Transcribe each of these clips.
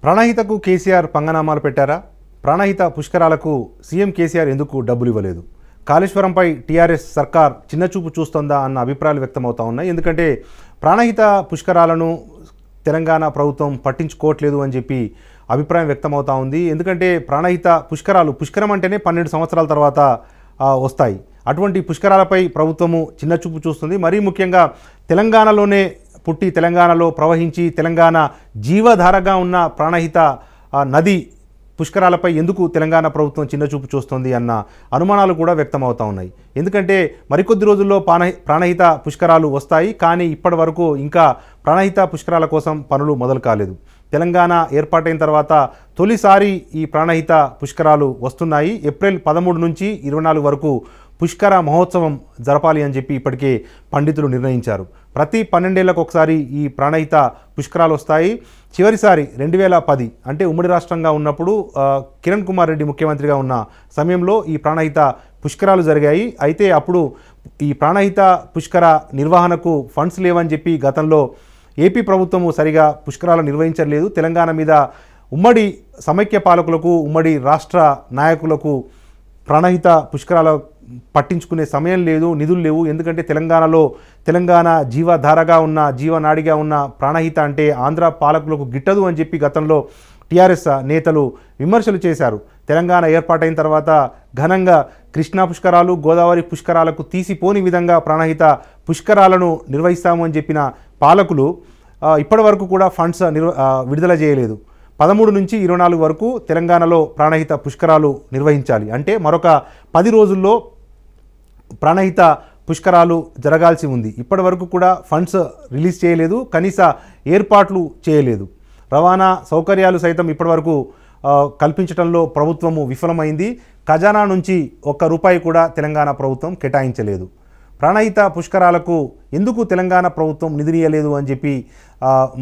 ప్రాణహితకు కేసీఆర్ పంగనామాలు పెట్టారా? ప్రాణహిత పుష్కరాలకు సీఎం కేసీఆర్ ఎందుకు డబ్బులు ఇవ్వలేదు? కాళేశ్వరంపై టీఆర్ఎస్ సర్కార్ చిన్నచూపు చూస్తుందా అన్న అభిప్రాయాలు వ్యక్తమవుతా ఉన్నాయి. ఎందుకంటే ప్రాణహిత పుష్కరాలను తెలంగాణ ప్రభుత్వం పట్టించుకోవట్లేదు అని చెప్పి అభిప్రాయం వ్యక్తమవుతా ఉంది. ఎందుకంటే ప్రాణహిత పుష్కరం అంటేనే 12 సంవత్సరాల తర్వాత వస్తాయి. అటువంటి పుష్కరాలపై ప్రభుత్వము చిన్నచూపు చూస్తుంది. మరీ ముఖ్యంగా తెలంగాణలోనే పుట్టి తెలంగాణలో ప్రవహించి తెలంగాణ జీవధారగా ఉన్న ప్రాణహిత నది పుష్కరాలపై ఎందుకు తెలంగాణ ప్రభుత్వం చిన్నచూపు చూస్తుంది అన్న అనుమానాలు కూడా వ్యక్తమవుతూ ఉన్నాయి. ఎందుకంటే మరికొద్ది రోజుల్లో ప్రాణహిత పుష్కరాలు వస్తాయి. కానీ ఇప్పటి వరకు ఇంకా ప్రాణహిత పుష్కరాల కోసం పనులు మొదలు కాలేదు. తెలంగాణ ఏర్పాటైన తర్వాత తొలిసారి ఈ ప్రాణహిత పుష్కరాలు వస్తున్నాయి. ఏప్రిల్ 13 నుంచి 24 వరకు పుష్కర మహోత్సవం జరపాలి అని చెప్పి ఇప్పటికే పండితులు నిర్ణయించారు. ప్రతి 12 ఏళ్లకు ఒకసారి ఈ ప్రాణహిత పుష్కరాలు వస్తాయి. చివరిసారి 2010 అంటే ఉమ్మడి రాష్ట్రంగా ఉన్నప్పుడు కిరణ్ కుమార్ రెడ్డి ముఖ్యమంత్రిగా ఉన్న సమయంలో ఈ ప్రాణహిత పుష్కరాలు జరిగాయి. అయితే అప్పుడు ఈ ప్రాణహిత పుష్కర నిర్వహణకు ఫండ్స్ లేవని చెప్పి గతంలో ఏపీ ప్రభుత్వము సరిగా పుష్కరాలు నిర్వహించలేదు. తెలంగాణ మీద ఉమ్మడి సమైక్య పాలకులకు ఉమ్మడి రాష్ట్ర నాయకులకు ప్రాణహిత పుష్కరాల పట్టించుకునే సమయం లేదు, నిధులు లేవు. ఎందుకంటే తెలంగాణ జీవధారగా ఉన్న జీవనాడిగా ఉన్న ప్రాణహిత అంటే ఆంధ్ర పాలకులకు గిట్టదు అని చెప్పి గతంలో టీఆర్ఎస్ నేతలు విమర్శలు చేశారు. తెలంగాణ ఏర్పాటైన తర్వాత ఘనంగా కృష్ణా పుష్కరాలు గోదావరి పుష్కరాలకు తీసిపోని విధంగా ప్రాణహిత పుష్కరాలను నిర్వహిస్తాము అని చెప్పిన పాలకులు ఇప్పటి వరకు కూడా ఫండ్స్ విడుదల చేయలేదు. 13 నుంచి 24 వరకు తెలంగాణలో ప్రాణహిత పుష్కరాలు నిర్వహించాలి. అంటే మరొక 10 రోజుల్లో ప్రాణహిత పుష్కరాలు జరగాల్సి ఉంది. ఇప్పటి వరకు కూడా ఫండ్స్ రిలీజ్ చేయలేదు, కనీస ఏర్పాట్లు చేయలేదు. రవాణా సౌకర్యాలు సైతం ఇప్పటివరకు కల్పించడంలో ప్రభుత్వము విఫలమైంది. ఖజానా నుంచి ₹1 కూడా తెలంగాణ ప్రభుత్వం కేటాయించలేదు. ప్రాణహిత పుష్కరాలకు ఎందుకు తెలంగాణ ప్రభుత్వం నిధులియలేదు అని చెప్పి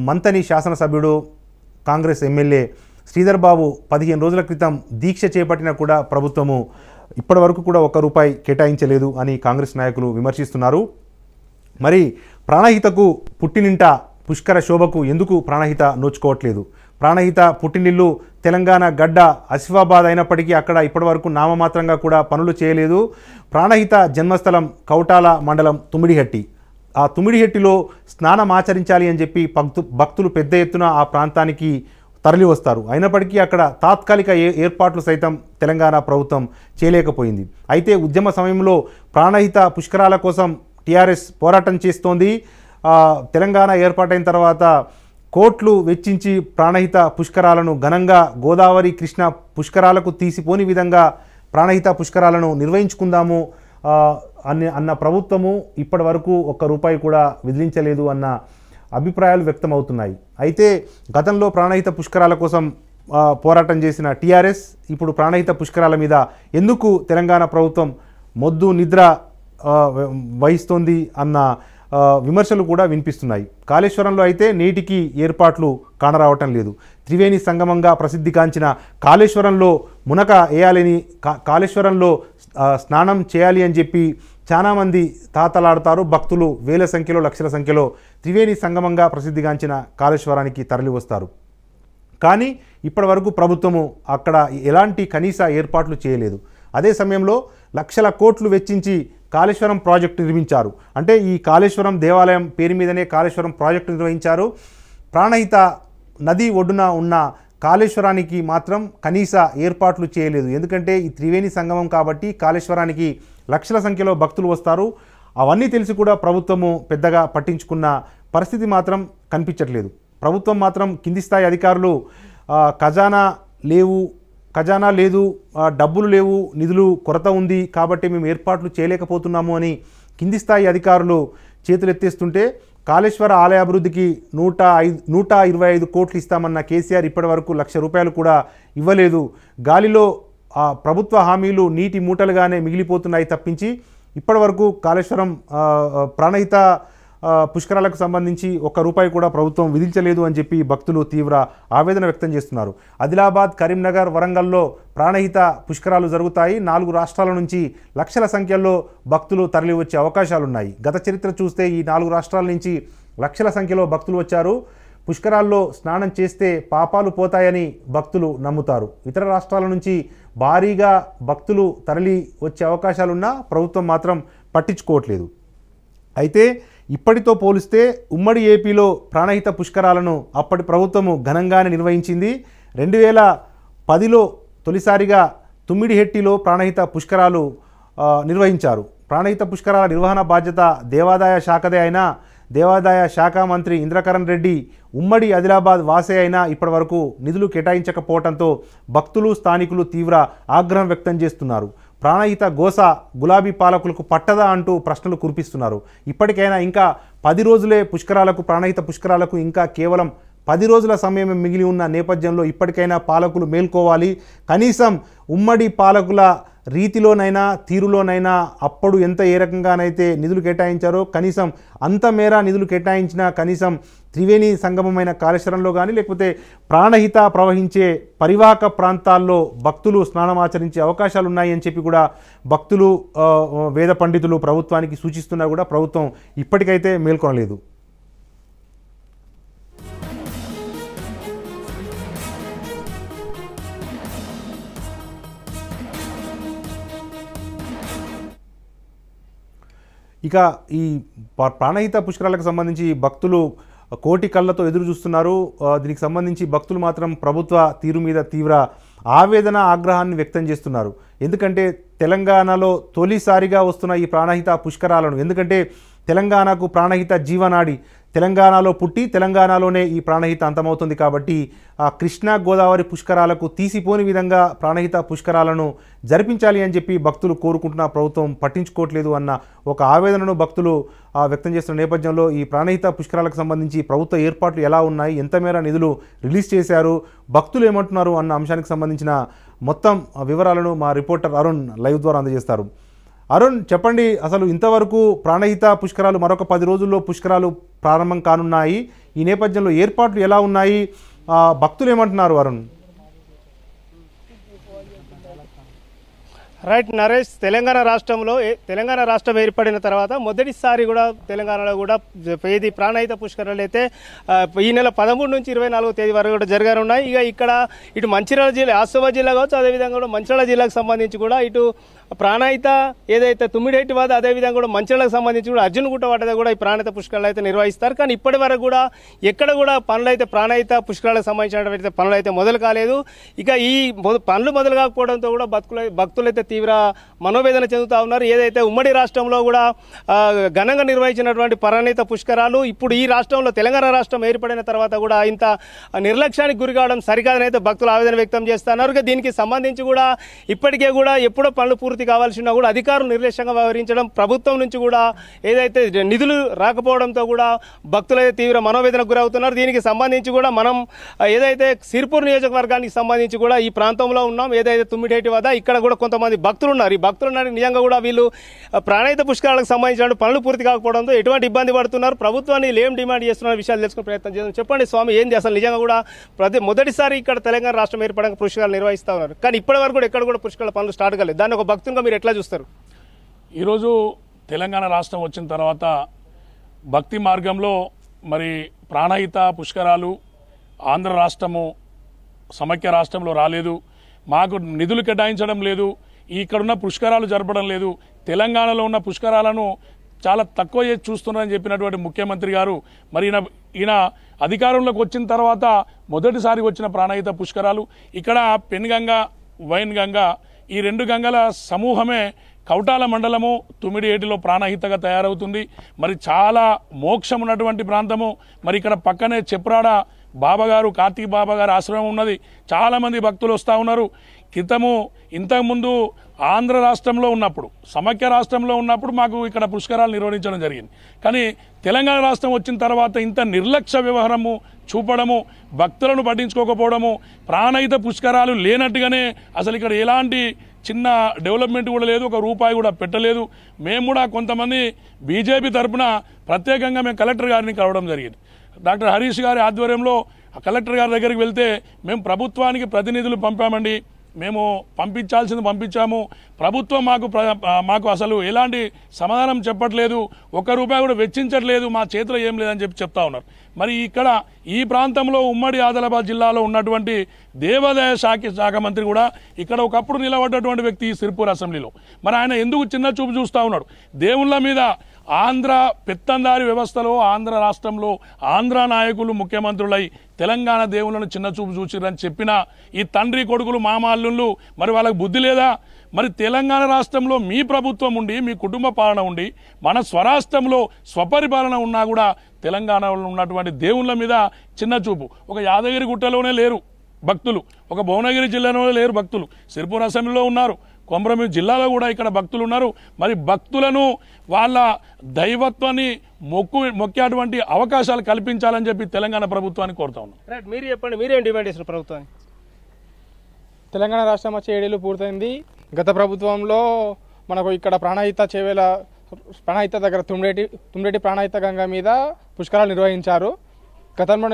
మంతని శాసనసభ్యుడు కాంగ్రెస్ ఎమ్మెల్యే శ్రీధర్ బాబు 15 రోజుల క్రితం దీక్ష చేపట్టినా కూడా ప్రభుత్వము ఇప్పటి వరకు కూడా ₹1 కేటాయించలేదు అని కాంగ్రెస్ నాయకులు విమర్శిస్తున్నారు. మరి ప్రాణహితకు పుట్టినింట పుష్కర శోభకు ఎందుకు ప్రాణహిత నోచుకోవట్లేదు? ప్రాణహిత పుట్టినిల్లు తెలంగాణ గడ్డ ఆసిఫాబాద్ అయినప్పటికీ అక్కడ ఇప్పటివరకు నామమాత్రంగా కూడా పనులు చేయలేదు. ప్రాణహిత జన్మస్థలం కౌటాల మండలం తుమ్మిడిహట్టి. ఆ తుమ్మిడిహట్టిలో స్నానం ఆచరించాలి అని చెప్పి భక్తులు పెద్ద ఎత్తున ఆ ప్రాంతానికి తరలి వస్తారు. అయినప్పటికీ అక్కడ తాత్కాలిక ఏర్పాట్లు సైతం తెలంగాణ ప్రభుత్వం చేయలేకపోయింది. అయితే ఉద్యమ సమయంలో ప్రాణహిత పుష్కరాల కోసం టీఆర్ఎస్ పోరాటం చేస్తోంది. తెలంగాణ ఏర్పాటైన తర్వాత కోట్లు వెచ్చించి ప్రాణహిత పుష్కరాలను ఘనంగా గోదావరి కృష్ణ పుష్కరాలకు తీసిపోని విధంగా ప్రాణహిత పుష్కరాలను నిర్వహించుకుందాము అన్న ప్రభుత్వము ఇప్పటి వరకు ₹1 కూడా విధించలేదు అన్న అభిప్రాయాలు వ్యక్తమవుతున్నాయి. అయితే గతంలో ప్రాణహిత పుష్కరాల కోసం పోరాటం చేసిన టీఆర్ఎస్ ఇప్పుడు ప్రాణహిత పుష్కరాల మీద ఎందుకు తెలంగాణ ప్రభుత్వం మొద్దు నిద్ర వహిస్తోంది అన్న విమర్శలు కూడా వినిపిస్తున్నాయి. కాళేశ్వరంలో అయితే నేటికి ఏర్పాట్లు కానరావటం లేదు. త్రివేణి సంగమంగా ప్రసిద్ధిగాంచిన కాళేశ్వరంలో మునక వేయాలని కాళేశ్వరంలో స్నానం చేయాలి అని చెప్పి చాలామంది తాతలాడతారు. భక్తులు వేల సంఖ్యలో లక్షల సంఖ్యలో త్రివేణి సంగమంగా ప్రసిద్ధిగాంచిన కాళేశ్వరానికి తరలి వస్తారు. కానీ ఇప్పటి వరకు ప్రభుత్వము అక్కడ ఎలాంటి కనీస ఏర్పాట్లు చేయలేదు. అదే సమయంలో లక్షల కోట్లు వెచ్చించి కాళేశ్వరం ప్రాజెక్టు నిర్మించారు. అంటే ఈ కాళేశ్వరం దేవాలయం పేరు మీదనే కాళేశ్వరం ప్రాజెక్టు నిర్వహించారు. ప్రాణహిత నది ఒడ్డున ఉన్న కాళేశ్వరానికి మాత్రం కనీస ఏర్పాట్లు చేయలేదు. ఎందుకంటే ఈ త్రివేణి సంగమం కాబట్టి కాళేశ్వరానికి లక్షల సంఖ్యలో భక్తులు వస్తారు. అవన్నీ తెలిసి కూడా ప్రభుత్వము పెద్దగా పట్టించుకున్న పరిస్థితి మాత్రం కనిపించట్లేదు. ప్రభుత్వం మాత్రం కింది స్థాయి అధికారులు ఖజానా లేదు, డబ్బులు లేవు, నిధులు కొరత ఉంది కాబట్టి మేము ఏర్పాట్లు చేయలేకపోతున్నాము అని కింది స్థాయి అధికారులు చేతులెత్తేస్తుంటే కాళేశ్వర ఆలయ అభివృద్ధికి 125 కోట్లు ఇస్తామన్న కేసీఆర్ ఇప్పటి వరకు ₹1,00,000 కూడా ఇవ్వలేదు. గాలిలో ప్రభుత్వ హామీలు నీటి మూటలుగానే మిగిలిపోతున్నాయి తప్పించి ఇప్పటి వరకు కాళేశ్వరం ప్రాణహిత పుష్కరాలకు సంబంధించి ₹1 కూడా ప్రభుత్వం విధించలేదు అని చెప్పి భక్తులు తీవ్ర ఆవేదన వ్యక్తం చేస్తున్నారు. ఆదిలాబాద్, కరీంనగర్, వరంగల్లో ప్రాణహిత పుష్కరాలు జరుగుతాయి. 4 రాష్ట్రాల నుంచి లక్షల సంఖ్యలో భక్తులు తరలి వచ్చే అవకాశాలున్నాయి. గత చరిత్ర చూస్తే ఈ 4 రాష్ట్రాల నుంచి లక్షల సంఖ్యలో భక్తులు వచ్చారు. పుష్కరాల్లో స్నానం చేస్తే పాపాలు పోతాయని భక్తులు నమ్ముతారు. ఇతర రాష్ట్రాల నుంచి భారీగా భక్తులు తరలి వచ్చే అవకాశాలున్నా ప్రభుత్వం మాత్రం పట్టించుకోవట్లేదు. అయితే ఇప్పటితో పోలిస్తే ఉమ్మడి ఏపీలో ప్రాణహిత పుష్కరాలను అప్పటి ప్రభుత్వము ఘనంగానే నిర్వహించింది. 2010లో తొలిసారిగా తుమ్మిడిహెట్టిలో ప్రాణహిత పుష్కరాలు నిర్వహించారు. ప్రాణహిత పుష్కరాల నిర్వహణ బాధ్యత దేవాదాయ శాఖదే అయినా దేవాదాయ శాఖ మంత్రి ఇంద్రకరణ్ రెడ్డి ఉమ్మడి ఆదిలాబాద్ వాసే అయినా ఇప్పటి వరకు నిధులు కేటాయించకపోవడంతో భక్తులు స్థానికులు తీవ్ర ఆగ్రహం వ్యక్తం చేస్తున్నారు. ప్రాణహిత గోస గులాబీ పాలకులకు పట్టదా అంటూ ప్రశ్నలు కురిపిస్తున్నారు. ఇప్పటికైనా ఇంకా 10 రోజులే పుష్కరాలకు ప్రాణహిత పుష్కరాలకు ఇంకా కేవలం 10 రోజుల సమయం మిగిలి ఉన్న నేపథ్యంలో ఇప్పటికైనా పాలకులు మేల్కోవాలి. కనీసం ఉమ్మడి పాలకుల రీతిలోనైనా తీరులోనైనా అప్పుడు ఏ రకంగానైతే నిధులు కేటాయించారో కనీసం అంత మేర నిధులు కేటాయించినా కనీసం త్రివేణి సంగమమైన కాళేశ్వరంలో కానీ లేకపోతే ప్రాణహిత ప్రవహించే పరివాహక ప్రాంతాల్లో భక్తులు స్నానమాచరించే అవకాశాలు ఉన్నాయి అని చెప్పి కూడా భక్తులు వేద పండితులు ప్రభుత్వానికి సూచిస్తున్నా కూడా ప్రభుత్వం ఇప్పటికైతే మేల్కొనలేదు. ఇక ఈ ప్రాణహిత పుష్కరాలకు సంబంధించి భక్తులు కోటి కళ్ళతో ఎదురు చూస్తున్నారు. దీనికి సంబంధించి భక్తులు మాత్రం ప్రభుత్వ తీరు మీద తీవ్ర ఆవేదన ఆగ్రహాన్ని వ్యక్తం చేస్తున్నారు. ఎందుకంటే తెలంగాణలో తొలిసారిగా వస్తున్న ఈ ప్రాణహిత పుష్కరాలను ఎందుకంటే తెలంగాణకు ప్రాణహిత జీవనాడి తెలంగాణలో పుట్టి తెలంగాణలోనే ఈ ప్రాణహిత అంతమవుతుంది కాబట్టి ఆ కృష్ణా గోదావరి పుష్కరాలకు తీసిపోని విధంగా ప్రాణహిత పుష్కరాలను జరిపించాలి అని చెప్పి భక్తులు కోరుకుంటున్న ప్రభుత్వం పట్టించుకోవట్లేదు అన్న ఒక ఆవేదనను భక్తులు వ్యక్తం చేస్తున్న నేపథ్యంలో ఈ ప్రాణహిత పుష్కరాలకు సంబంధించి ప్రభుత్వ ఏర్పాట్లు ఎలా ఉన్నాయి, ఎంత మేర నిధులు రిలీజ్ చేశారు, భక్తులు ఏమంటున్నారు అన్న అంశానికి సంబంధించిన మొత్తం వివరాలను మా రిపోర్టర్ అరుణ్ లైవ్ ద్వారా అందజేస్తారు. అరుణ్, చెప్పండి, అసలు ఇంతవరకు ప్రాణహిత పుష్కరాలు మరొక 10 రోజుల్లో పుష్కరాలు ప్రారంభం కానున్నాయి. ఈ నేపథ్యంలో ఏర్పాట్లు ఎలా ఉన్నాయి, భక్తులు ఏమంటున్నారు? అరుణ్. రైట్ నరేష్, తెలంగాణ రాష్ట్రం ఏర్పడిన తర్వాత మొదటిసారి కూడా తెలంగాణలో కూడా ఇది ప్రాణహిత పుష్కరాలు అయితే ఈ నెల 13 నుంచి 24వ తేదీ వరకు కూడా జరగనున్నాయి. ఇక ఇక్కడ ఇటు మంచిర్యాల జిల్లా ఆసిఫాబాద్ జిల్లా కావచ్చు, అదేవిధంగా కూడా మంచిర్యాల జిల్లాకు సంబంధించి కూడా ఇటు ప్రాణహిత ఏదైతే తుమ్మిడిహెట్టి వాద అదేవిధంగా కూడా మంచిర్యాలకు సంబంధించి కూడా అర్జున్గుట్ట వాటదే కూడా ఈ ప్రాణహిత పుష్కరాలు అయితే నిర్వహిస్తారు. కానీ ఇప్పటి వరకు కూడా ఎక్కడ కూడా పనులు అయితే ప్రాణహిత పుష్కరాలకు సంబంధించినటువంటి పనులు అయితే మొదలు కాలేదు. ఇక ఈ పనులు మొదలు కాకపోవడంతో కూడా భక్తులైతే తీవ్ర మనోవేదన చెందుతా ఉన్నారు. ఏదైతే ఉమ్మడి రాష్ట్రంలో కూడా ఘనంగా నిర్వహించినటువంటి ప్రాణహిత పుష్కరాలు ఇప్పుడు ఈ రాష్ట్రంలో తెలంగాణ రాష్ట్రం ఏర్పడిన తర్వాత కూడా ఇంత నిర్లక్ష్యానికి గురి కావడం సరికాదని అయితే భక్తులు ఆవేదన వ్యక్తం చేస్తున్నారు. దీనికి సంబంధించి కూడా ఇప్పటికే కూడా ఎప్పుడో పనులు పూర్తి కావాల్సిన కూడా అధికారులు నిర్లక్ష్యంగా వ్యవహరించడం, ప్రభుత్వం నుంచి కూడా ఏదైతే నిధులు రాకపోవడంతో కూడా భక్తులైతే తీవ్ర మనోవేదనకు గురవుతున్నారు. దీనికి సంబంధించి కూడా మనం ఏదైతే సిర్పూర్ నియోజకవర్గానికి సంబంధించి కూడా ఈ ప్రాంతంలో ఉన్నాం. ఏదైతే తుమ్మిడిహెట్టి వద్ద ఇక్కడ కూడా కొంతమంది భక్తులు ఉన్నారు. ఈ భక్తులు నిజంగా కూడా వీళ్ళు ప్రాణహిత పుష్కరాలకు సంబంధించిన పనులు పూర్తి కాకపోవడంతో ఎటువంటి ఇబ్బంది పడుతున్నారు, ప్రభుత్వాన్ని ఏం డిమాండ్ చేస్తున్న విషయాలు తెలుసుకునే ప్రయత్నం చేద్దాం. చెప్పండి స్వామి, ఏంది అసలు నిజంగా కూడా మొదటిసారి ఇక్కడ తెలంగాణ రాష్ట్రం ఏర్పడక పుష్కరాలు నిర్వహిస్తూ ఉన్నారు, కానీ ఇప్పటి వరకు కూడా ఎక్కడ కూడా పుష్కరాల పనులు స్టార్ట్ కాలేదు. దాన్ని ఒక భక్తులుగా మీరు ఎట్లా చూస్తారు? ఈరోజు తెలంగాణ రాష్ట్రం వచ్చిన తర్వాత భక్తి మార్గంలో మరి ప్రాణహిత పుష్కరాలు ఆంధ్ర రాష్ట్రము సమైక్య రాష్ట్రంలో రాలేదు, మాకు నిధులు కేటాయించడం లేదు, ఇక్కడున్న పుష్కరాలు జరపడం లేదు, తెలంగాణలో ఉన్న పుష్కరాలను చాలా తక్కువ చేసి చూస్తున్నారని చెప్పినటువంటి ముఖ్యమంత్రి గారు మరి ఈయన అధికారంలోకి వచ్చిన తర్వాత మొదటిసారి వచ్చిన ప్రాణహిత పుష్కరాలు ఇక్కడ పెన్గంగా వైన్గంగా ఈ 2 గంగల సమూహమే కౌటాల మండలము తుమ్మిడిహెట్టిలో ప్రాణహితగా తయారవుతుంది. మరి చాలా మోక్షం ఉన్నటువంటి ప్రాంతము. మరి ఇక్కడ పక్కనే చెప్రాడ బాబాగారు కార్తీక్ బాబాగారు ఆశ్రమం ఉన్నది. చాలామంది భక్తులు వస్తూ ఉన్నారు. ఇంతకుముందు ఆంధ్ర రాష్ట్రంలో ఉన్నప్పుడు సమైక్య రాష్ట్రంలో ఉన్నప్పుడు మాకు ఇక్కడ పుష్కరాలు నిర్వహించడం జరిగింది. కానీ తెలంగాణ రాష్ట్రం వచ్చిన తర్వాత ఇంత నిర్లక్ష్య వ్యవహారము చూపడము, భక్తులను పట్టించుకోకపోవడము, ప్రాణహిత పుష్కరాలు లేనట్టుగానే అసలు ఇక్కడ ఎలాంటి చిన్న డెవలప్మెంట్ కూడా లేదు, ఒక రూపాయి కూడా పెట్టలేదు. మేము కూడా కొంతమంది బీజేపీ తరఫున ప్రత్యేకంగా మేము కలెక్టర్ గారిని కలవడం జరిగింది. డాక్టర్ హరీష్ గారి ఆధ్వర్యంలో కలెక్టర్ గారి దగ్గరికి వెళ్తే మేము ప్రభుత్వానికి ప్రతినిధులు పంపామండి, మేము పంపించాల్సింది పంపించాము, ప్రభుత్వం మాకు అసలు ఎలాంటి సమాధానం చెప్పట్లేదు, ₹1 కూడా వెచ్చించట్లేదు, మా చేతిలో ఏం లేదని చెప్తా ఉన్నారు. మరి ఇక్కడ ఈ ప్రాంతంలో ఉమ్మడి ఆదిలాబాద్ జిల్లాలో ఉన్నటువంటి దేవాదాయ శాఖ మంత్రి కూడా ఇక్కడ ఒకప్పుడు నిలబడ్డటువంటి వ్యక్తి ఈ సిర్పూర్ అసెంబ్లీలో. మరి ఆయన ఎందుకు చిన్న చూపు చూస్తూ ఉన్నాడు? దేవుళ్ళ మీద ఆంధ్ర పెత్తందారి వ్యవస్థలో ఆంధ్ర రాష్ట్రంలో ఆంధ్ర నాయకులు ముఖ్యమంత్రులై తెలంగాణ దేవుళ్ళను చిన్న చూపు చూసిరని చెప్పిన ఈ తండ్రి కొడుకులు మామాల్లుళ్ళు మరి వాళ్ళకి బుద్ధి లేదా? మరి తెలంగాణ రాష్ట్రంలో మీ ప్రభుత్వం ఉండి మీ కుటుంబ పాలన ఉండి మన స్వరాష్ట్రంలో స్వపరిపాలన ఉన్నా కూడా తెలంగాణలో ఉన్నటువంటి దేవుళ్ళ మీద చిన్న చూపు. ఒక యాదగిరి గుట్టలోనే లేరు భక్తులు, ఒక భువనగిరి జిల్లాలోనే లేరు భక్తులు, సిర్పూర్ అసెంబ్లీలో ఉన్నారు, కొమరంభీం జిల్లాలో కూడా ఇక్కడ భక్తులు ఉన్నారు. మరి భక్తులను వాళ్ళ దైవత్వాన్ని మొక్కేటువంటి అవకాశాలు కల్పించాలని చెప్పి తెలంగాణ ప్రభుత్వాన్ని కోరుతా ఉన్నాం. రైట్, మీరు చెప్పండి, మీరేం డిమాండ్ చేసిన ప్రభుత్వాన్ని? తెలంగాణ రాష్ట్రం వచ్చే 7 ఏళ్ళు పూర్తయింది. గత ప్రభుత్వంలో మనకు ఇక్కడ ప్రాణహిత దగ్గర తుమ్మిరెడ్డి ప్రాణహిత గంగ మీద పుష్కరాలు నిర్వహించారు. గతంలో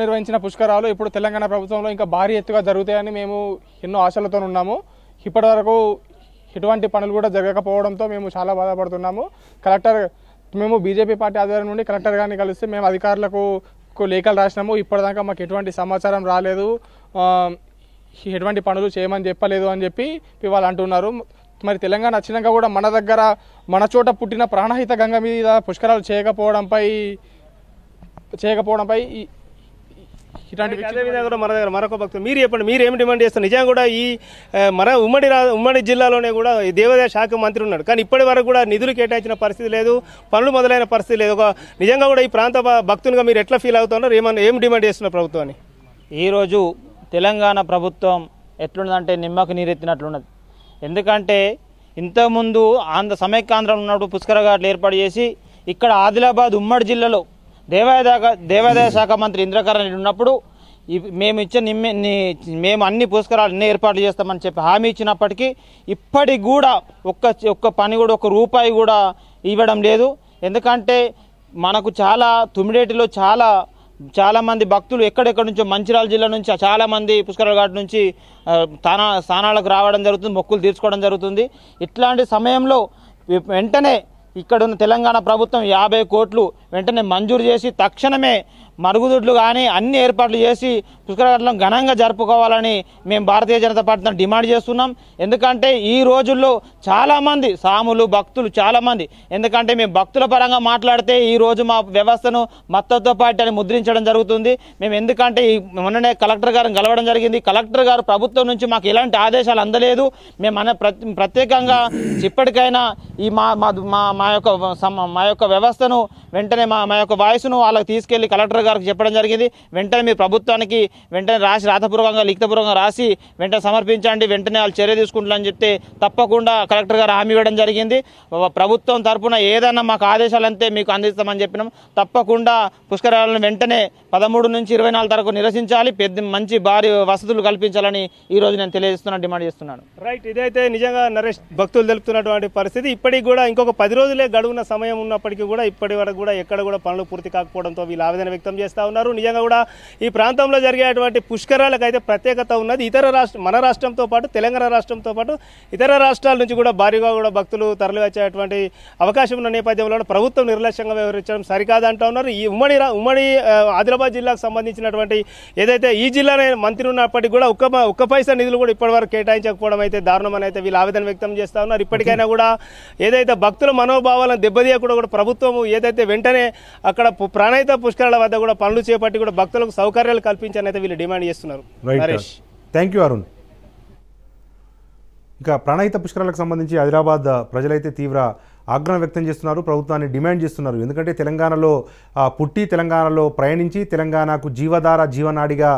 నిర్వహించిన పుష్కరాలు ఇప్పుడు తెలంగాణ ప్రభుత్వంలో ఇంకా భారీ ఎత్తుగా జరుగుతాయని మేము ఎన్నో ఆశలతో ఉన్నాము. ఇప్పటి వరకు ఎటువంటి పనులు కూడా జరగకపోవడంతో మేము చాలా బాధపడుతున్నాము. మేము బీజేపీ పార్టీ ఆధ్వర్యం నుండి కలెక్టర్ గారిని కలిస్తే మేము అధికారులకు లేఖలు రాసినాము. ఇప్పటిదాకా మాకు ఎటువంటి సమాచారం రాలేదు, ఎటువంటి పనులు చేయమని చెప్పలేదు అని చెప్పి వాళ్ళు అంటున్నారు. మరి తెలంగాణ వచ్చినాక కూడా మన చోట పుట్టిన ప్రాణహిత గంగ మీద పుష్కరాలు చేయకపోవడంపై అదేవిధంగా మన దగ్గర మరొక భక్తులు మీరు చెప్పండి, మీరు ఏమి డిమాండ్ చేస్తారు? నిజంగా కూడా ఈ మన ఉమ్మడి జిల్లాలోనే కూడా దేవాదాయ శాఖ మంత్రి ఉన్నాడు, కానీ ఇప్పటి వరకు కూడా నిధులు కేటాయించిన పరిస్థితి లేదు, పనులు మొదలైన పరిస్థితి లేదు. నిజంగా కూడా ఈ ప్రాంత భక్తునిగా మీరు ఎట్లా ఫీల్ అవుతున్నారు? ఏం డిమాండ్ చేస్తున్నారు ప్రభుత్వాన్ని? ఈరోజు తెలంగాణ ప్రభుత్వం ఎట్లున్నదంటే నిమ్మకు నీరెత్తినట్లున్నది. ఎందుకంటే ఇంతకుముందు సమైక్యాంధ్రంలో ఉన్నప్పుడు పుష్కర ఘాట్లు ఏర్పాటు చేసి ఇక్కడ ఆదిలాబాద్ ఉమ్మడి జిల్లాలో దేవాదాయ శాఖ మంత్రి ఇంద్రకరణ్ రెడ్డి ఉన్నప్పుడు మేము అన్ని పుష్కరాలు ఏర్పాట్లు చేస్తామని చెప్పి హామీ ఇచ్చినప్పటికీ ఇప్పటికి కూడా ఒక్క పని కూడా ₹1 కూడా ఇవ్వడం లేదు. ఎందుకంటే మనకు తుమ్మిడేటిలో చాలా మంది భక్తులు ఎక్కడెక్కడి నుంచో మంచిర్యాల జిల్లా నుంచి చాలా మంది పుష్కరాల ఘాట్ నుంచి స్థానాలకు రావడం జరుగుతుంది, మొక్కులు తీర్చుకోవడం జరుగుతుంది. ఇట్లాంటి సమయంలో వెంటనే ఇక్కడున్న తెలంగాణ ప్రభుత్వం 50 కోట్లు వెంటనే మంజూరు చేసి తక్షణమే మరుగుదొడ్లు కానీ అన్ని ఏర్పాట్లు చేసి పుష్కరాలను ఘనంగా జరుపుకోవాలని మేము భారతీయ జనతా పార్టీ డిమాండ్ చేస్తున్నాం. ఎందుకంటే ఈ రోజుల్లో చాలామంది సాములు భక్తులు చాలామంది, ఎందుకంటే మేము భక్తుల పరంగా మాట్లాడితే ఈరోజు మా వ్యవస్థను మత్తత్వ పార్టీ అని ముద్రించడం జరుగుతుంది. మేము ఎందుకంటే మొన్ననే కలెక్టర్ గారిని కలవడం జరిగింది. కలెక్టర్ గారు ప్రభుత్వం నుంచి మాకు ఎలాంటి ఆదేశాలు అందలేదు. మేము ప్రత్యేకంగా ఇప్పటికైనా ఈ మా యొక్క వ్యవస్థను వెంటనే మా యొక్క వాయిస్ను వాళ్ళకి తీసుకెళ్లి కలెక్టర్ గారికి చెప్పడం జరిగింది. వెంటనే మీ ప్రభుత్వానికి వెంటనే రాతపూర్వకంగా లిఖితపూర్వకంగా రాసి వెంటనే సమర్పించండి, వెంటనే వాళ్ళు చర్య తీసుకుంటారని చెప్తే తప్పకుండా కలెక్టర్ గారు హామీ ఇవ్వడం జరిగింది. ప్రభుత్వం తరఫున ఏదైనా మాకు ఆదేశాలంతే మీకు అందిస్తామని చెప్పినాం. తప్పకుండా పుష్కరాలను వెంటనే 13 నుంచి 24 వరకు నిరసించాలి, మంచి భారీ వసతులు కల్పించాలని ఈ రోజు నేను డిమాండ్ చేస్తున్నాను. రైట్, ఇదైతే నిజంగా నరేష్ భక్తులు తెలుపుతున్నటువంటి పరిస్థితి. ఇప్పటికి కూడా ఇంకొక 10 రోజులే గడువున్న సమయం ఉన్నప్పటికీ కూడా ఇప్పటి వరకు కూడా ఎక్కడ కూడా పనులు పూర్తి కాకపోవడంతో వీళ్ళు ఆవేదన వ్యక్తం చేస్తూ ఉన్నారు. నిజంగా కూడా ఈ ప్రాంతంలో జరిగేటువంటి పుష్కరాలకు అయితే ప్రత్యేకత ఉన్నది. మన రాష్ట్రంతో పాటు తెలంగాణ రాష్ట్రంతో పాటు ఇతర రాష్ట్రాల నుంచి కూడా భారీగా కూడా భక్తులు తరలి వచ్చేటువంటి అవకాశం ఉన్న నేపథ్యంలో ప్రభుత్వం నిర్లక్ష్యంగా వ్యవహరించడం సరికాదంటూ ఉన్నారు. ఈ ఉమ్మడి ఆదిలాబాద్ జిల్లాకు సంబంధించినటువంటి ఏదైతే ఈ జిల్లానే మంత్రి ఉన్నప్పటికీ కూడా ఒక్క పైసా నిధులు కూడా ఇప్పటివరకు కేటాయించకపోవడం అయితే దారుణం అని అయితే వీళ్ళు ఆవేదన వ్యక్తం చేస్తూ ఉన్నారు. ఇప్పటికైనా కూడా ఏదైతే భక్తుల మనోభావాలను దెబ్బతీయకుండా కూడా ప్రభుత్వం ఏదైతే వెంటనే అక్కడ ప్రాణహిత పుష్కరాల వద్ద కూడా పనులు చేపట్టి కూడా భక్తులకు సౌకర్యాలు కల్పించాలని అయితే వీళ్ళు డిమాండ్ చేస్తున్నారు. Thank you Arun. ఇంకా ప్రాణహిత పుష్కరాలకు సంబంధించి ఆదిలాబాద్ ప్రజలైతే తీవ్ర ఆగ్రహం వ్యక్తం చేస్తున్నారు, ప్రభుత్వాన్ని డిమాండ్ చేస్తున్నారు. ఎందుకంటే తెలంగాణలో పుట్టి తెలంగాణలో ప్రయాణించి తెలంగాణకు జీవనాడిగా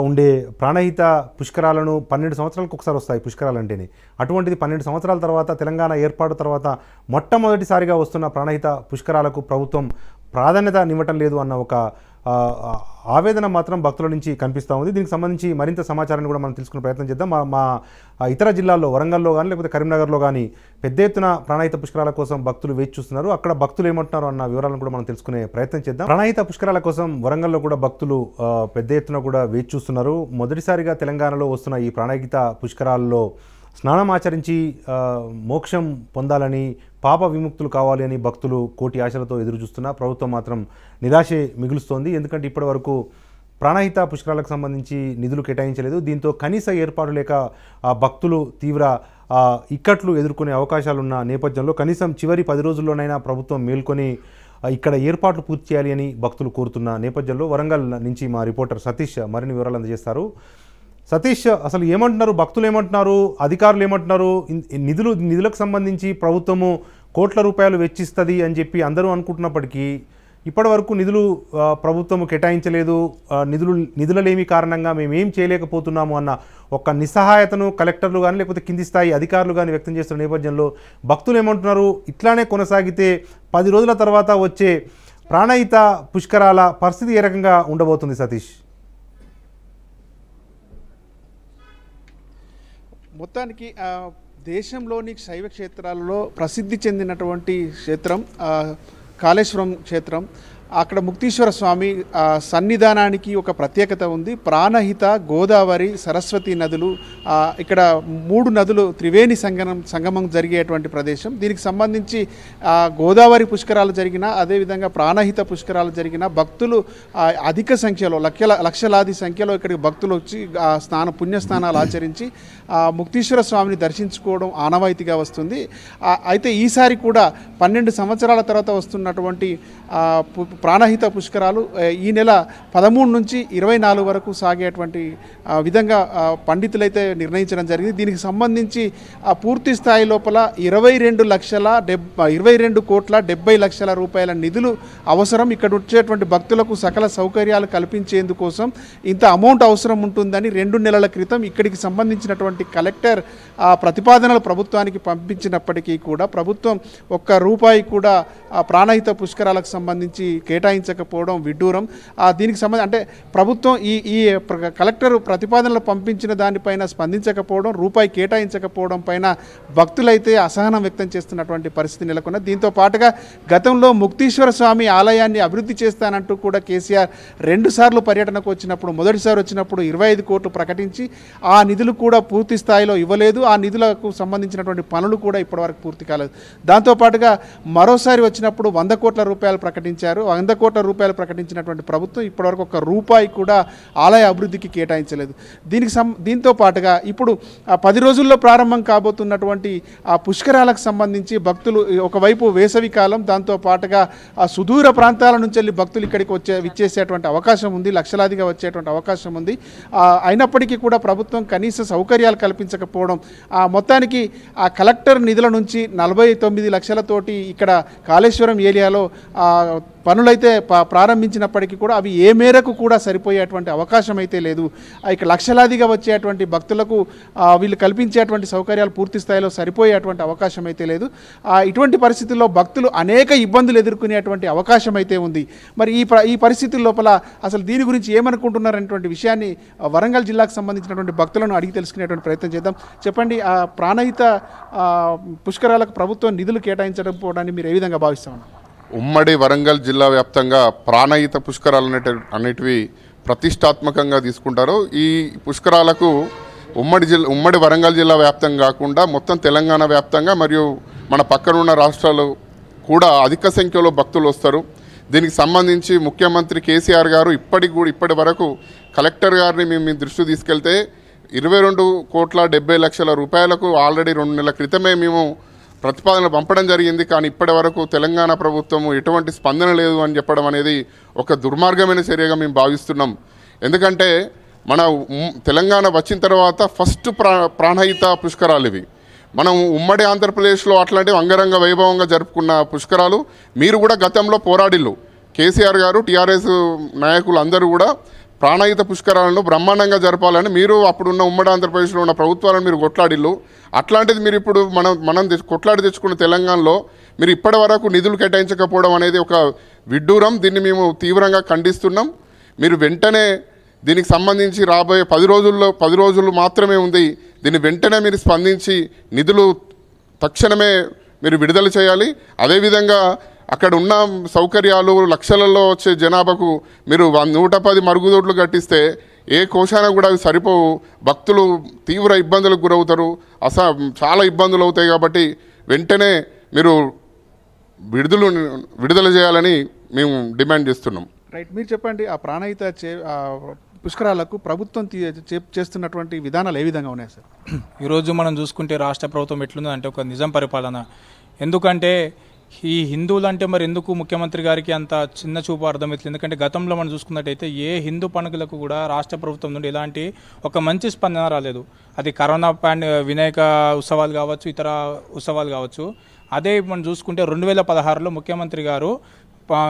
ఉండే ప్రాణహిత పుష్కరాలను 12 సంవత్సరాలకు ఒకసారి వస్తాయి పుష్కరాలు అంటేనే. అటువంటిది 12 సంవత్సరాల తర్వాత తెలంగాణ ఏర్పాటు తర్వాత మొట్టమొదటిసారిగా వస్తున్న ప్రాణహిత పుష్కరాలకు ప్రభుత్వం ప్రాధాన్యత ఇవ్వటం లేదు అన్న ఒక ఆవేదన మాత్రం భక్తుల నుంచి కనిపిస్తూ ఉంది. దీనికి సంబంధించి మరింత సమాచారాన్ని కూడా మనం తెలుసుకునే ప్రయత్నం చేద్దాం. మా ఇతర జిల్లాల్లో వరంగల్లో కానీ లేకపోతే కరీంనగర్లో కానీ పెద్ద ఎత్తున ప్రాణహిత పుష్కరాల కోసం భక్తులు వేచి చూస్తున్నారు. అక్కడ భక్తులు ఏమంటున్నారు అన్న వివరాలను కూడా మనం తెలుసుకునే ప్రయత్నం చేద్దాం. ప్రాణహిత పుష్కరాల కోసం వరంగల్లో కూడా భక్తులు పెద్ద ఎత్తున కూడా వేచి చూస్తున్నారు. మొదటిసారిగా తెలంగాణలో వస్తున్న ఈ ప్రాణహిత పుష్కరాల్లో స్నానం ఆచరించి మోక్షం పొందాలని, పాప విముక్తులు కావాలి అని భక్తులు కోటి ఆశలతో ఎదురు చూస్తున్నా ప్రభుత్వం మాత్రం నిరాశే మిగులుస్తోంది. ఎందుకంటే ఇప్పటి వరకు ప్రాణహిత పుష్కరాలకు సంబంధించి నిధులు కేటాయించలేదు. దీంతో కనీస ఏర్పాటు లేక భక్తులు తీవ్ర ఇక్కట్లు ఎదుర్కొనే అవకాశాలున్న నేపథ్యంలో కనీసం చివరి 10 రోజుల్లోనైనా ప్రభుత్వం మేల్కొని ఇక్కడ ఏర్పాట్లు పూర్తి చేయాలి అని భక్తులు కోరుతున్న నేపథ్యంలో వరంగల్ నుంచి మా రిపోర్టర్ సతీష్ మరిన్ని వివరాలు అందజేస్తారు. సతీష్, అసలు ఏమంటున్నారు, భక్తులు ఏమంటున్నారు, అధికారులు ఏమంటున్నారు? నిధులకు సంబంధించి ప్రభుత్వము కోట్ల రూపాయలు వెచ్చిస్తుంది అని చెప్పి అందరూ అనుకుంటున్నప్పటికీ ఇప్పటి వరకు నిధులు ప్రభుత్వము కేటాయించలేదు, నిధులలేమి కారణంగా మేమేం చేయలేకపోతున్నాము అన్న ఒక నిస్సహాయతను కలెక్టర్లు కానీ లేకపోతే కింది స్థాయి అధికారులు కానీ వ్యక్తం చేస్తున్న నేపథ్యంలో భక్తులు ఏమంటున్నారు? ఇట్లానే కొనసాగితే 10 రోజుల తర్వాత వచ్చే ప్రాణహిత పుష్కరాల పరిస్థితి ఏ రకంగా ఉండబోతుంది సతీష్? మొత్తానికి దేశంలోని శైవ క్షేత్రాలలో ప్రసిద్ధి చెందినటువంటి క్షేత్రం కాళేశ్వరం క్షేత్రం. అక్కడ ముక్తీశ్వర స్వామి సన్నిధానానికి ఒక ప్రత్యేకత ఉంది. ప్రాణహిత, గోదావరి, సరస్వతి నదులు, ఇక్కడ 3 నదులు త్రివేణి సంగమం జరిగేటువంటి ప్రదేశం. దీనికి సంబంధించి గోదావరి పుష్కరాలు జరిగిన, అదేవిధంగా ప్రాణహిత పుష్కరాలు జరిగిన భక్తులు అధిక సంఖ్యలో లక్షలాది సంఖ్యలో ఇక్కడికి భక్తులు వచ్చి పుణ్యస్నానాలు ఆచరించి ముక్తీశ్వర స్వామిని దర్శించుకోవడం ఆనవాయితీగా వస్తుంది. అయితే ఈసారి కూడా 12 సంవత్సరాల తర్వాత వస్తున్నటువంటి ప్రాణహిత పుష్కరాలు ఈ నెల 13 నుంచి 24 వరకు సాగేటువంటి విధంగా పండితులైతే నిర్ణయించడం జరిగింది. దీనికి సంబంధించి పూర్తి స్థాయి లోపల 22 కోట్ల 70 లక్షల రూపాయల నిధులు అవసరం. ఇక్కడ వచ్చేటువంటి భక్తులకు సకల సౌకర్యాలు కల్పించేందుకోసం ఇంత అమౌంట్ అవసరం ఉంటుందని 2 నెలల క్రితం ఇక్కడికి సంబంధించినటువంటి కలెక్టర్ ప్రతిపాదనలు ప్రభుత్వానికి పంపించినప్పటికీ కూడా ప్రభుత్వం ₹1 కూడా ప్రాణహిత పుష్కరాలకు సంబంధించి కేటాయించకపోవడం విడ్డూరం. దీనికి సంబంధించి అంటే ప్రభుత్వం ఈ కలెక్టర్ ప్రతిపాదనలు పంపించిన దానిపైన స్పందించకపోవడం, రూపాయి కేటాయించకపోవడం పైన భక్తులైతే అసహనం వ్యక్తం చేస్తున్నటువంటి పరిస్థితి నెలకొన్నది. దీంతో పాటుగా గతంలో ముక్తీశ్వర స్వామి ఆలయాన్ని అభివృద్ధి చేస్తానంటూ కూడా కేసీఆర్ 2 సార్లు పర్యటనకు వచ్చినప్పుడు, మొదటిసారి వచ్చినప్పుడు 25 కోట్లు ప్రకటించి ఆ నిధులు కూడా పూర్తి స్థాయిలో ఇవ్వలేదు. ఆ నిధులకు సంబంధించినటువంటి పనులు కూడా ఇప్పటివరకు పూర్తి కాలేదు. దాంతోపాటుగా మరోసారి వచ్చినప్పుడు 100 కోట్ల రూపాయలు ప్రకటించారు. 100 కోట్ల రూపాయలు ప్రకటించినటువంటి ప్రభుత్వం ఇప్పటివరకు ₹1 కూడా ఆలయ అభివృద్ధికి కేటాయించలేదు. దీంతో పాటుగా ఇప్పుడు 10 రోజుల్లో ప్రారంభం కాబోతున్నటువంటి ఆ పుష్కరాలకు సంబంధించి భక్తులు ఒకవైపు వేసవి కాలం, దాంతో పాటుగా సుదూర ప్రాంతాల నుంచి వెళ్ళి భక్తులు ఇక్కడికి విచ్చేసేటువంటి అవకాశం ఉంది, లక్షలాదిగా వచ్చేటువంటి అవకాశం ఉంది. అయినప్పటికీ కూడా ప్రభుత్వం కనీస సౌకర్యాలు కల్పించకపోవడం, మొత్తానికి ఆ కలెక్టర్ నిధుల నుంచి 49 లక్షలతోటి ఇక్కడ కాళేశ్వరం ఏరియాలో పనులైతే ప్రారంభించినప్పటికీ కూడా అవి ఏ మేరకు కూడా సరిపోయేటువంటి అవకాశం అయితే లేదు. ఇక లక్షలాదిగా వచ్చేటువంటి భక్తులకు వీళ్ళు కల్పించేటువంటి సౌకర్యాలు పూర్తి స్థాయిలో సరిపోయేటువంటి అవకాశం అయితే లేదు. ఇటువంటి పరిస్థితుల్లో భక్తులు అనేక ఇబ్బందులు ఎదుర్కొనేటువంటి అవకాశం అయితే ఉంది. మరి ఈ పరిస్థితుల లోపల అసలు దీని గురించి ఏమనుకుంటున్నారనేటువంటి విషయాన్ని వరంగల్ జిల్లాకు సంబంధించినటువంటి భక్తులను అడిగి తెలుసుకునేటువంటి ప్రయత్నం చేద్దాం. చెప్పండి, ప్రాణహిత పుష్కరాలకు ప్రభుత్వం నిధులు కేటాయించడం పోవడాన్ని మీరు ఏ విధంగా భావిస్తామన్నారు? ఉమ్మడి వరంగల్ జిల్లా వ్యాప్తంగా ప్రాణహిత పుష్కరాలు అనేటివి ప్రతిష్టాత్మకంగా తీసుకుంటారు. ఈ పుష్కరాలకు ఉమ్మడి వరంగల్ జిల్లా వ్యాప్తంగా కాకుండా మొత్తం తెలంగాణ వ్యాప్తంగా మరియు మన పక్కనున్న రాష్ట్రాలు కూడా అధిక సంఖ్యలో భక్తులు వస్తారు. దీనికి సంబంధించి ముఖ్యమంత్రి కేసీఆర్ గారు ఇప్పటి వరకు కలెక్టర్ గారిని మేము దృష్టి తీసుకెళ్తే 22 కోట్ల 70 లక్షల రూపాయలకు ఆల్రెడీ 2 నెలల క్రితమే మేము ప్రతిపాదన పంపడం జరిగింది. కానీ ఇప్పటి వరకు తెలంగాణ ప్రభుత్వం ఎటువంటి స్పందన లేదు అని చెప్పడం అనేది ఒక దుర్మార్గమైన చర్యగా మేము భావిస్తున్నాం. ఎందుకంటే మన తెలంగాణ వచ్చిన తర్వాత ఫస్ట్ ప్రాణహిత పుష్కరాలు ఇవి. మనం ఉమ్మడి ఆంధ్రప్రదేశ్లో అట్లాంటివి అంగరంగ వైభవంగా జరుపుకున్న పుష్కరాలు. మీరు కూడా గతంలో పోరాడిల్లు, కేసీఆర్ గారు టీఆర్ఎస్ నాయకులు అందరూ కూడా ప్రాణహిత పుష్కరాలను బ్రహ్మాండంగా జరపాలని మీరు అప్పుడున్న ఉమ్మడి ఆంధ్రప్రదేశ్లో ఉన్న ప్రభుత్వాలను మీరు కొట్లాడిల్లు. అట్లాంటిది మీరు ఇప్పుడు మనం కొట్లాడి తెచ్చుకున్న తెలంగాణలో మీరు ఇప్పటి వరకు నిధులు కేటాయించకపోవడం అనేది ఒక విడ్డూరం. దీన్ని మేము తీవ్రంగా ఖండిస్తున్నాం. మీరు వెంటనే దీనికి సంబంధించి రాబోయే 10 రోజులు మాత్రమే ఉంది. దీన్ని వెంటనే మీరు స్పందించి నిధులు తక్షణమే మీరు విడుదల చేయాలి. అదేవిధంగా అక్కడ ఉన్న సౌకర్యాలు లక్షలలో వచ్చే జనాభాకు మీరు 110 మరుగుదొడ్లు కట్టిస్తే ఏ కోశాన కూడా అవి సరిపోవు. భక్తులు తీవ్ర ఇబ్బందులకు గురవుతారు. చాలా ఇబ్బందులు అవుతాయి. కాబట్టి వెంటనే మీరు విడుదల చేయాలని మేము డిమాండ్ చేస్తున్నాం. రైట్, మీరు చెప్పండి, ఆ ప్రాణహిత పుష్కరాలకు ప్రభుత్వం చేస్తున్నటువంటి విధానాలు ఏ విధంగా ఉన్నాయి సార్? ఈరోజు మనం చూసుకుంటే రాష్ట్ర ప్రభుత్వం ఎట్లుందంటే ఒక నిజం పరిపాలన. ఎందుకంటే ఈ హిందువులు అంటే మరి ఎందుకు ముఖ్యమంత్రి గారికి అంత చిన్న చూపు అర్థమవుతుంది? ఎందుకంటే గతంలో మనం చూసుకున్నట్టయితే ఏ హిందూ పండుగలకు కూడా రాష్ట్ర ప్రభుత్వం నుండి ఎలాంటి ఒక మంచి స్పందన రాలేదు. అది కరోనా వినాయక ఉత్సవాలు కావచ్చు, ఇతర ఉత్సవాలు కావచ్చు. అదే మనం చూసుకుంటే 2016లో ముఖ్యమంత్రి గారు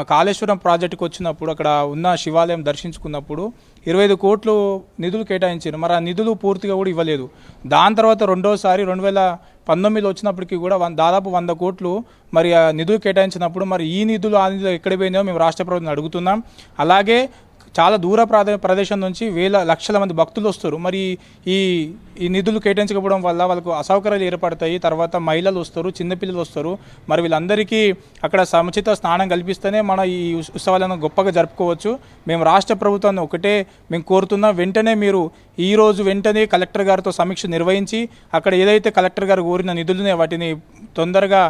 కాళేశ్వరం ప్రాజెక్టుకు వచ్చినప్పుడు అక్కడ ఉన్న శివాలయం దర్శించుకున్నప్పుడు 25 కోట్లు నిధులు కేటాయించారు. మరి ఆ నిధులు పూర్తిగా కూడా ఇవ్వలేదు. దాని తర్వాత రెండోసారి 2019లో వచ్చినప్పటికీ కూడా దాదాపు 100 కోట్లు మరి ఆ నిధులు కేటాయించినప్పుడు మరి ఈ నిధులు ఆ నిధులు ఎక్కడ పోయినాయో మేము రాష్ట్ర ప్రభుత్వం అడుగుతున్నాం. అలాగే చాలా దూర ప్రదేశం నుంచి లక్షల మంది భక్తులు వస్తారు. మరి ఈ నిధులు కేటాయించకపోవడం వల్ల వాళ్ళకు అసౌకర్యాలు ఏర్పడతాయి. తర్వాత మహిళలు వస్తారు, చిన్నపిల్లలు వస్తారు. మరి వీళ్ళందరికీ అక్కడ సముచిత స్నానం కల్పిస్తేనే మన ఈ ఉత్సవాలను గొప్పగా జరుపుకోవచ్చు. మేము రాష్ట్ర ప్రభుత్వాన్ని ఒకటే మేము కోరుతున్నాం, వెంటనే మీరు వెంటనే కలెక్టర్ గారితో సమీక్ష నిర్వహించి అక్కడ ఏదైతే కలెక్టర్ గారు కోరిన నిధులునే వాటిని తొందరగా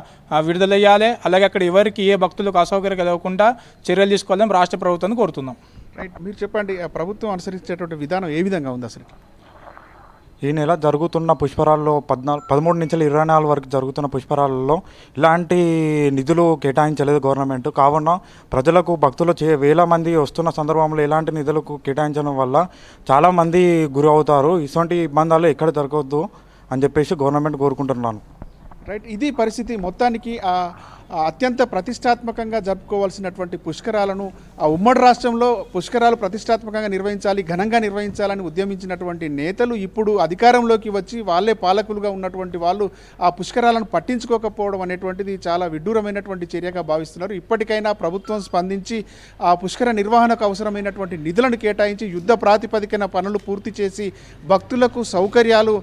విడుదలయ్యాలి. అలాగే అక్కడ ఎవరికి ఏ భక్తులకు అసౌకర్యం కలగకుండా చర్యలు తీసుకోవాలని రాష్ట్ర ప్రభుత్వాన్ని కోరుతున్నాం. రైట్, మీరు చెప్పండి, ప్రభుత్వం అనుసరించేటువంటి విధానం ఏ విధంగా ఉంది అసలు? ఈ నెల జరుగుతున్న పుష్కరాల్లో 13 నుంచి 24 వరకు జరుగుతున్న పుష్కరాలలో ఇలాంటి నిధులు కేటాయించలేదు గవర్నమెంట్. కావున ప్రజలకు భక్తులు వేల మంది వస్తున్న సందర్భంలో ఇలాంటి నిధులకు కేటాయించడం వల్ల చాలామంది గురి అవుతారు. ఇటువంటి ఇబ్బందులు ఎక్కడ జరగవద్దు అని చెప్పేసి గవర్నమెంట్ కోరుకుంటున్నాను. రైట్, ఇది పరిస్థితి. మొత్తానికి అత్యంత ప్రతిష్టాత్మకంగా జరుపుకోవాల్సినటువంటి పుష్కరాలను ఉమ్మడి రాష్ట్రంలో పుష్కరాలు ప్రతిష్టాత్మకంగా నిర్వహించాలి, ఘనంగా నిర్వహించాలని ఉద్యమించినటువంటి నేతలు ఇప్పుడు అధికారంలోకి వచ్చి వాళ్ళే పాలకులుగా ఉన్నటువంటి వాళ్ళు ఆ పుష్కరాలను పట్టించుకోకపోవడం అనేటువంటిది చాలా విడ్డూరమైనటువంటి చర్యగా భావిస్తున్నారు. ఇప్పటికైనా ప్రభుత్వం స్పందించి ఆ పుష్కర నిర్వహణకు అవసరమైనటువంటి నిధులను కేటాయించి యుద్ధ ప్రాతిపదికన పనులు పూర్తి చేసి భక్తులకు సౌకర్యాలు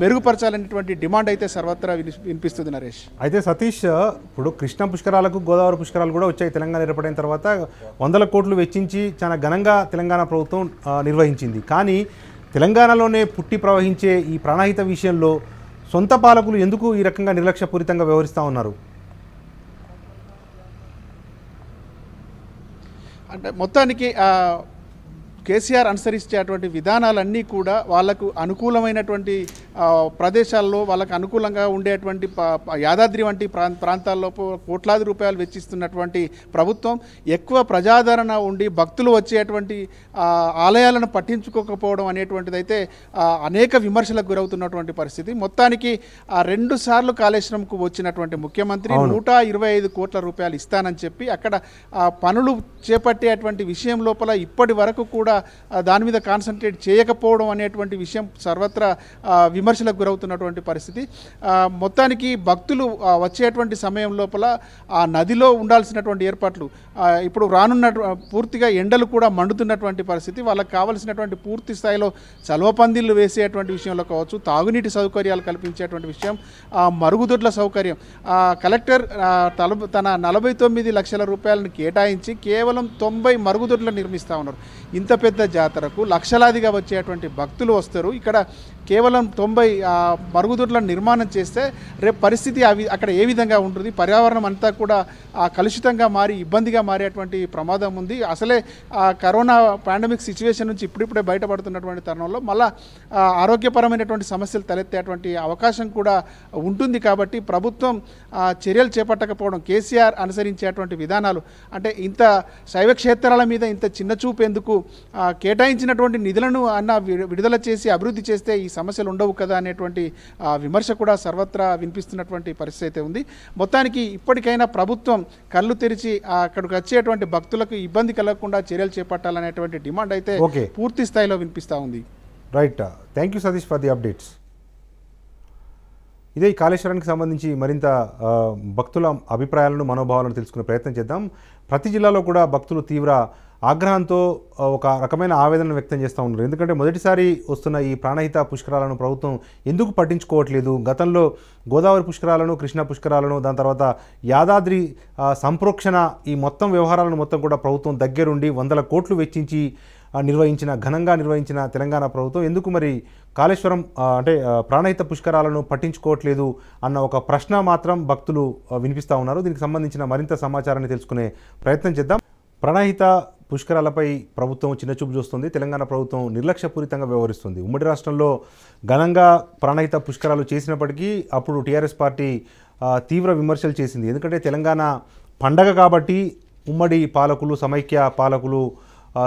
మెరుగుపరచాలనేటువంటి డిమాండ్ అయితే సర్వత్రా వినిపిస్తుంది. నరేష్, అయితే సతీష్, ఇప్పుడు కృష్ణ పుష్కరాలకు గోదావరి పుష్కరాలు కూడా వచ్చాయి. తెలంగాణ ఏర్పడిన తర్వాత 100 కోట్లు వెచ్చించి చాలా ఘనంగా తెలంగాణ ప్రభుత్వం నిర్వహించింది. కానీ తెలంగాణలోనే పుట్టి ప్రవహించే ఈ ప్రాణహిత విషయంలో సొంత పాలకులు ఎందుకు ఈ రకంగా నిర్లక్ష్యపూరితంగా వ్యవహరిస్తూ ఉన్నారు? అంటే మొత్తానికి కేసీఆర్ అనుసరించేటువంటి విధానాలన్నీ కూడా వాళ్లకు అనుకూలమైనటువంటి ప్రదేశాల్లో వాళ్ళకు అనుకూలంగా ఉండేటువంటి యాదాద్రి వంటి ప్రాంతాల్లో కోట్లాది రూపాయలు వెచ్చిస్తున్నటువంటి ప్రభుత్వం ఎక్కువ ప్రజాదరణ ఉండి భక్తులు వచ్చేటువంటి ఆలయాలను పట్టించుకోకపోవడం అనేటువంటిది అయితే అనేక విమర్శలకు గురవుతున్నటువంటి పరిస్థితి. మొత్తానికి 2 సార్లు కాళేశ్వరంకు వచ్చినటువంటి ముఖ్యమంత్రి 125 కోట్ల రూపాయలు ఇస్తానని చెప్పి అక్కడ పనులు చేపట్టేటువంటి విషయం లోపల ఇప్పటి వరకు కూడా దాని మీద కాన్సన్ట్రేట్ చేయకపోవడం అనేటువంటి విషయం సర్వత్రా విమర్శలకు గురవుతున్నటువంటి పరిస్థితి. మొత్తానికి భక్తులు వచ్చేటువంటి సమయం లోపల ఆ నదిలో ఉండాల్సినటువంటి ఏర్పాట్లు ఇప్పుడు రానున్న పూర్తిగా ఎండలు కూడా మండుతున్నటువంటి పరిస్థితి. వాళ్ళకి కావాల్సినటువంటి పూర్తి స్థాయిలో చలవపందిళ్ళు వేసేటువంటి విషయంలో కావచ్చు, తాగునీటి సౌకర్యాలు కల్పించేటువంటి విషయం, మరుగుదొడ్ల సౌకర్యం. కలెక్టర్ తన 49 లక్షల రూపాయలను కేటాయించి కేవలం 90 మరుగుదొడ్లు నిర్మిస్తూ ఉన్నారు. ఇంత పెద్ద జాతరకు లక్షలాదిగా వచ్చేటువంటి భక్తులు వస్తారు. ఇక్కడ కేవలం 90 మరుగుదొడ్లను నిర్మాణం చేస్తే రేపు పరిస్థితి అక్కడ ఏ విధంగా ఉంటుంది? పర్యావరణం అంతా కూడా కలుషితంగా మారి ఇబ్బందిగా మారేటువంటి ప్రమాదం ఉంది. అసలే కరోనా పాండమిక్ సిచ్యువేషన్ నుంచి ఇప్పుడిప్పుడే బయటపడుతున్నటువంటి తరుణంలో మళ్ళా ఆరోగ్యపరమైనటువంటి సమస్యలు తలెత్తేటువంటి అవకాశం కూడా ఉంటుంది. కాబట్టి ప్రభుత్వం చర్యలు చేపట్టకపోవడం, కేసీఆర్ అనుసరించేటువంటి విధానాలు అంటే ఇంత శైవ క్షేత్రాల మీద ఇంత చిన్న చూపు ఎందుకు? కేటాయించినటువంటి నిధులను విడుదల చేసి అభివృద్ధి చేస్తే ఈ సమస్యలు ఉండవు కదా అనేటువంటి విమర్శ కూడా సర్వత్రా వినిపిస్తున్నటువంటి పరిస్థితి అయితే ఉంది. మొత్తానికి ఇప్పటికైనా ప్రభుత్వం కళ్ళు తెరిచి అక్కడికి వచ్చేటువంటి భక్తులకు ఇబ్బంది కలగకుండా చర్యలు చేపట్టాలనేటువంటి డిమాండ్ అయితే పూర్తి స్థాయిలో వినిపిస్తూ ఉంది. Right, thank you Satish for the updates. ఇదే కాళేశ్వరానికి సంబంధించి మరింత భక్తుల అభిప్రాయాలను మనోభావాలను తెలుసుకునే ప్రయత్నం చేద్దాం. ప్రతి జిల్లాలో కూడా భక్తులు తీవ్ర ఆగ్రహంతో ఒక రకమైన ఆవేదన వ్యక్తం చేస్తూ ఉన్నారు. ఎందుకంటే మొదటిసారి వస్తున్న ఈ ప్రాణహిత పుష్కరాలను ప్రభుత్వం ఎందుకు పట్టించుకోవట్లేదు? గతంలో గోదావరి పుష్కరాలను, కృష్ణా పుష్కరాలను, దాని తర్వాత యాదాద్రి సంప్రోక్షణ, ఈ మొత్తం వ్యవహారాలను మొత్తం కూడా ప్రభుత్వం దగ్గరుండి 100 కోట్లు వెచ్చించి ఘనంగా నిర్వహించిన తెలంగాణ ప్రభుత్వం ఎందుకు మరి కాళేశ్వరం అంటే ప్రాణహిత పుష్కరాలను పట్టించుకోవట్లేదు అన్న ఒక ప్రశ్న మాత్రం భక్తులు వినిపిస్తూ ఉన్నారు. దీనికి సంబంధించిన మరింత సమాచారాన్ని తెలుసుకునే ప్రయత్నం చేద్దాం. ప్రాణహిత పుష్కరాలపై ప్రభుత్వం చిన్నచూపు చూస్తుంది. తెలంగాణ ప్రభుత్వం నిర్లక్ష్యపూరితంగా వ్యవహరిస్తుంది. ఉమ్మడి రాష్ట్రంలో ఘనంగా ప్రాణహిత పుష్కరాలు చేసినప్పటికీ అప్పుడు టీఆర్ఎస్ పార్టీ తీవ్ర విమర్శలు చేసింది. ఎందుకంటే తెలంగాణ పండగ కాబట్టి ఉమ్మడి పాలకులు,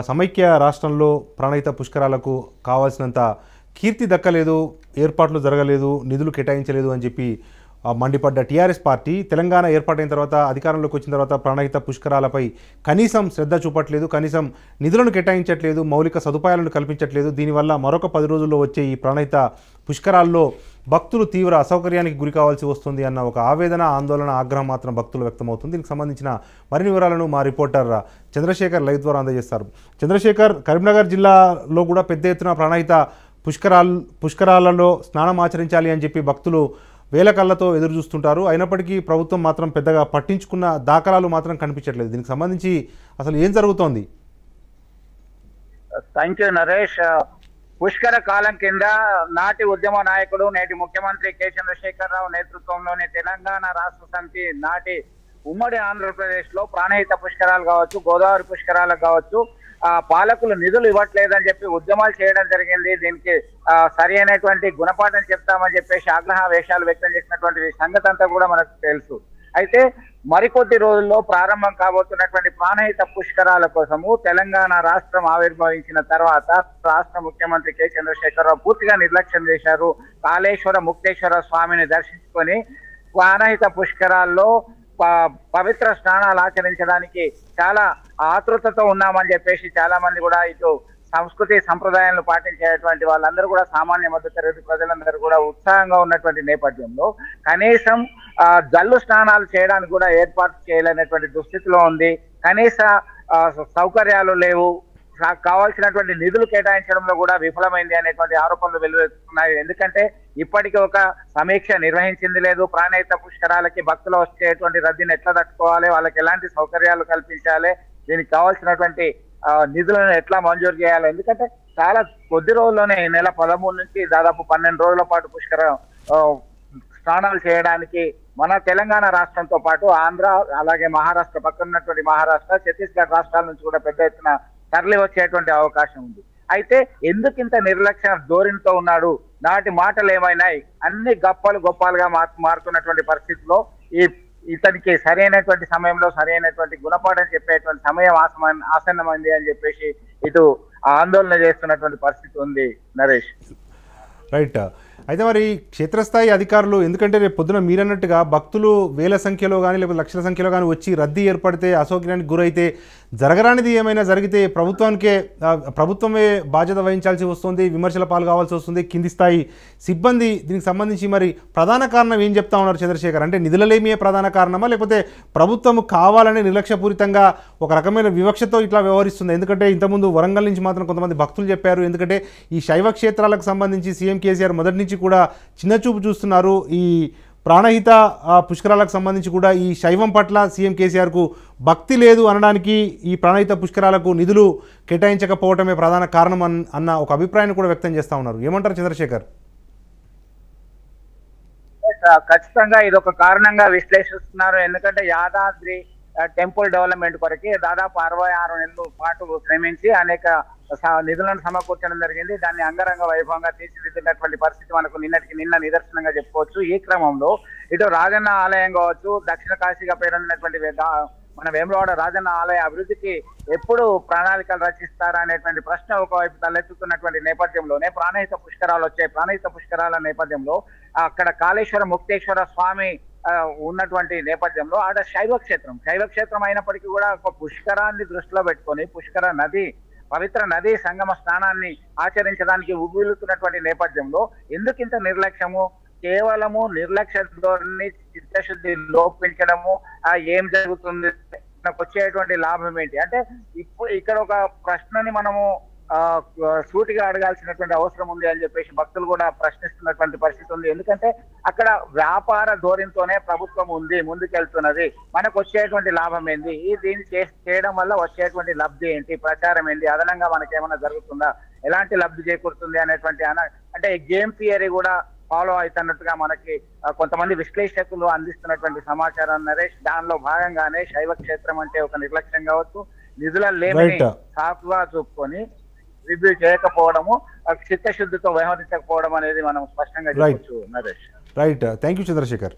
సమైక్య రాష్ట్రంలో ప్రాణహిత పుష్కరాలకు కావాల్సినంత కీర్తి దక్కలేదు, ఏర్పాట్లు జరగలేదు, నిధులు కేటాయించలేదు అని చెప్పి మండిపడ్డ టీఆర్ఎస్ పార్టీ తెలంగాణ ఏర్పాటైన తర్వాత, అధికారంలోకి వచ్చిన తర్వాత ప్రాణహిత పుష్కరాలపై కనీసం శ్రద్ధ చూపట్లేదు, కనీసం నిధులను కేటాయించట్లేదు, మౌలిక సదుపాయాలను కల్పించట్లేదు. దీనివల్ల మరొక 10 రోజుల్లో వచ్చే ఈ ప్రాణహిత పుష్కరాల్లో భక్తులు తీవ్ర అసౌకర్యానికి గురి కావాల్సి వస్తుంది అన్న ఒక ఆవేదన, ఆందోళన, ఆగ్రహం మాత్రం భక్తులు వ్యక్తమవుతుంది. దీనికి సంబంధించిన మరిన్ని వివరాలను మా రిపోర్టర్ చంద్రశేఖర్ లైవ్ ద్వారా అందజేస్తారు. చంద్రశేఖర్, కరీంనగర్ జిల్లాలో కూడా పెద్ద ఎత్తున ప్రాణహిత పుష్కరాలలో స్నానం ఆచరించాలి అని చెప్పి భక్తులు వేల కళ్ళతో ఎదురు చూస్తుంటారు. అయినప్పటికీ ప్రభుత్వం మాత్రం పెద్దగా పట్టించుకున్న దాఖలాలు మాత్రం కనిపించట్లేదు. దీనికి సంబంధించి అసలు ఏం జరుగుతోంది? Thank you Naresh. పుష్కర కాలం కింద నాటి ఉద్యమ నాయకుడు, నేటి ముఖ్యమంత్రి కె చంద్రశేఖరరావు నేతృత్వంలోని తెలంగాణ రాష్ట్ర సమితి నాటి ఉమ్మడి ఆంధ్రప్రదేశ్ లో ప్రాణహిత పుష్కరాలు కావచ్చు, గోదావరి పుష్కరాలు కావచ్చు, పాలకులు నిధులు ఇవ్వట్లేదని చెప్పి ఉద్యమాలు చేయడం జరిగింది. దీనికి సరి అయినటువంటి గుణపాఠం చెప్తామని చెప్పేసి ఆగ్రహావేశాలు వ్యక్తం చేసినటువంటి సంగతి అంతా కూడా మనకు తెలుసు. అయితే మరికొద్ది రోజుల్లో ప్రారంభం కాబోతున్నటువంటి ప్రాణహిత పుష్కరాల కోసము తెలంగాణ రాష్ట్రం ఆవిర్భవించిన తర్వాత రాష్ట్ర ముఖ్యమంత్రి కె చంద్రశేఖరరావు పూర్తిగా నిర్లక్ష్యం చేశారు. కాళేశ్వర ముక్తేశ్వర స్వామిని దర్శించుకొని ప్రాణహిత పుష్కరాల్లో పవిత్ర స్నానాలు ఆచరించడానికి చాలా ఆతృతతో ఉన్నామని చెప్పేసి చాలా మంది కూడా ఇటు సంస్కృతి సంప్రదాయాలను పాటించేటువంటి వాళ్ళందరూ కూడా సామాన్య మధ్యతరగతి ప్రజలందరూ కూడా ఉత్సాహంగా ఉన్నటువంటి నేపథ్యంలో కనీసం జల్లు స్నానాలు చేయడానికి కూడా ఏర్పాటు చేయలేనటువంటి దుస్థితిలో ఉంది. కనీస సౌకర్యాలు లేవు, కావాల్సినటువంటి నిధులు కేటాయించడంలో కూడా విఫలమైంది అనేటువంటి ఆరోపణలు వెలువెత్తుతున్నాయి. ఎందుకంటే ఇప్పటికీ ఒక సమీక్ష నిర్వహించింది లేదు. ప్రాణహిత పుష్కరాలకి భక్తులు వచ్చేటువంటి రద్దీని ఎట్లా తట్టుకోవాలి, వాళ్ళకి ఎలాంటి సౌకర్యాలు కల్పించాలి, దీనికి కావాల్సినటువంటి నిధులను ఎట్లా మంజూరు చేయాలి. ఎందుకంటే చాలా కొద్ది రోజుల్లోనే ఈ నెల 13 నుంచి దాదాపు 12 రోజుల పాటు పుష్కర స్నానాలు చేయడానికి మన తెలంగాణ రాష్ట్రంతో పాటు ఆంధ్ర, అలాగే మహారాష్ట్ర, పక్కన ఉన్నటువంటి మహారాష్ట్ర, ఛత్తీస్గఢ్ రాష్ట్రాల నుంచి కూడా పెద్ద ఎత్తున తరలి వచ్చేటువంటి అవకాశం ఉంది. అయితే ఎందుకు ఇంత నిర్లక్ష్య ధోరణితో ఉన్నాడు? నాటి మాటలు ఏమైనాయి? అన్ని గొప్పాలుగా మారుతున్నటువంటి పరిస్థితిలో ఇతనికి సరైనటువంటి సమయంలో సరైనటువంటి గుణపాఠం చెప్పేటువంటి సమయం ఆసన్నమైంది అని చెప్పేసి ఇటు ఆందోళన చేస్తున్నటువంటి పరిస్థితి ఉంది నరేష్. రైట్. అయితే మరి క్షేత్రస్థాయి అధికారులు, ఎందుకంటే రేపు పొద్దున మీరన్నట్టుగా భక్తులు వేల సంఖ్యలో కానీ లేకపోతే లక్షల సంఖ్యలో కానీ వచ్చి రద్దీ ఏర్పడితే, అసౌకర్యానికి గురైతే, జరగరానిది ఏమైనా జరిగితే ప్రభుత్వమే బాధ్యత వహించాల్సి వస్తుంది, విమర్శల పాలు కావాల్సి వస్తుంది కింది స్థాయి సిబ్బంది. దీనికి సంబంధించి మరి ప్రధాన కారణం ఏం చెప్తా ఉన్నారు చంద్రశేఖర్? అంటే నిధులలేమియే ప్రధాన కారణమా, లేకపోతే ప్రభుత్వం కావాలని నిర్లక్ష్యపూరితంగా ఒక రకమైన వివక్షతో ఇట్లా వ్యవహరిస్తుంది? ఎందుకంటే ఇంతకుముందు వరంగల్ నుంచి మాత్రం కొంతమంది భక్తులు చెప్పారు, ఎందుకంటే ఈ శైవ క్షేత్రాలకు సంబంధించి సీఎం కేసీఆర్ మొదటి నుంచి కూడా చిన్నచూపు చూస్తున్నారు. ఈ ప్రాణహిత పుష్కరాలకు సంబంధించి కూడా ఈ శైవం పట్ల సీఎం కేసీఆర్కు భక్తి లేదు అనడానికి ఈ ప్రాణహిత పుష్కరాలకు నిధులు కేటాయించకపోవటమే ప్రధాన కారణం అన్న ఒక అభిప్రాయాన్ని కూడా వ్యక్తం చేస్తూ ఉన్నారు. ఏమంటారు చంద్రశేఖర్? ఖచ్చితంగా ఇది ఒక కారణంగా విశ్లేషిస్తున్నారు. ఎందుకంటే యాదాద్రి టెంపుల్ డెవలప్మెంట్ కొరకి దాదాపు 66 నెలల పాటు శ్రమించి అనేక నిధులను సమకూర్చడం జరిగింది. దాన్ని అంగరంగ వైభవంగా తీర్చిదిద్దినటువంటి పరిస్థితి మనకు నిన్న నిదర్శనంగా చెప్పుకోవచ్చు. ఈ క్రమంలో ఇటు రాజన్న ఆలయం కావచ్చు, దక్షిణ కాశీగా పేరొందినటువంటి మన వేములవాడ రాజన్న ఆలయ అభివృద్ధికి ఎప్పుడు ప్రణాళికలు రచిస్తారా అనేటువంటి ప్రశ్న ఒకవైపు తలెత్తుతున్నటువంటి నేపథ్యంలోనే ప్రాణహిత పుష్కరాలు వచ్చాయి. ప్రాణహిత పుష్కరాల నేపథ్యంలో అక్కడ కాళేశ్వర ముక్తేశ్వర స్వామి ఉన్నటువంటి నేపథ్యంలో ఆడ శైవ క్షేత్రం అయినప్పటికీ కూడా ఒక పుష్కరాన్ని దృష్టిలో పెట్టుకొని పుష్కర నది పవిత్ర నది సంగమ స్నానాన్ని ఆచరించడానికి ఉవ్విలుతున్నటువంటి నేపథ్యంలో ఎందుకు ఇంత నిర్లక్ష్యము? కేవలము నిర్లక్ష్య ధోరణి, చిత్తశుద్ధి లోపించడము, ఏం జరుగుతుంది, నాకు వచ్చేటువంటి లాభం ఏంటి అంటే ఇప్పుడు ఇక్కడ ఒక ప్రశ్నని మనము సూటిగా అడగాల్సినటువంటి అవసరం ఉంది అని చెప్పేసి భక్తులు కూడా ప్రశ్నిస్తున్నటువంటి పరిస్థితి ఉంది. ఎందుకంటే అక్కడ వ్యాపార ధోరణితోనే ప్రభుత్వం ఉంది, ముందుకెళ్తున్నది. మనకు వచ్చేటువంటి లాభం ఏంది, దీన్ని చేయడం వల్ల వచ్చేటువంటి లబ్ధి ఏంటి, ప్రచారం ఏంటి, అదనంగా మనకేమైనా జరుగుతుందా, ఎలాంటి లబ్ధి చేకూరుతుంది అనేటువంటి అంటే గేమ్ థియరీ కూడా ఫాలో అవుతున్నట్టుగా మనకి కొంతమంది విశ్లేషకులు అందిస్తున్నటువంటి సమాచారం నరేష్. దానిలో భాగంగానే శైవ క్షేత్రం అంటే ఒక నిర్లక్ష్యం కావచ్చు, నిధుల లేమిని సాకుగా చూపుకొని రివ్యూ చేయకపోవడము, చిత్తశుద్ధితో వ్యవహరించకపోవడం అనేది మనం స్పష్టంగా చెప్పవచ్చు Naresh. Right, thank you Chandrasekhar.